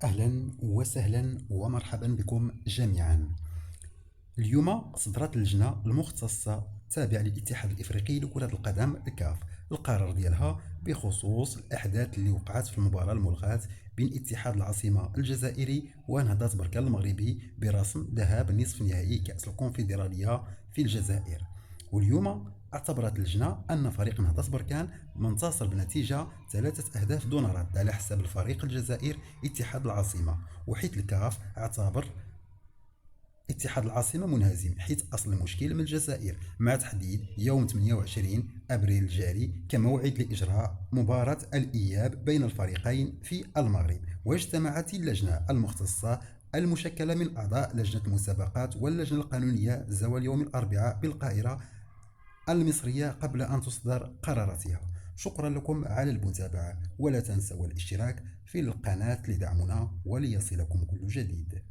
أهلا وسهلا ومرحبا بكم جميعا. اليوم صدرت اللجنة المختصة التابعة للاتحاد الإفريقي لكرة القدم الكاف القرار ديالها بخصوص الأحداث اللي وقعت في المباراة الملغاة بين اتحاد العاصمة الجزائري ونهضة بركان المغربي برسم ذهاب نصف نهائي كأس الكونفدرالية في الجزائر. واليوم اعتبرت اللجنة أن فريق نهضة بركان منتصر بنتيجة 3 أهداف دون رد على حساب الفريق الجزائر اتحاد العاصمة، وحيث الكاف اعتبر اتحاد العاصمة منهزم، حيث أصل المشكل من الجزائر، مع تحديد يوم 28 أبريل الجاري كموعد لإجراء مباراة الإياب بين الفريقين في المغرب. واجتمعت اللجنة المختصة المشكلة من أعضاء لجنة المسابقات واللجنة القانونية زوال يوم الأربعاء بالقاهرة المصرية قبل أن تصدر قراراتها. شكرا لكم على المتابعة، ولا تنسوا الاشتراك في القناة لدعمنا وليصلكم كل جديد.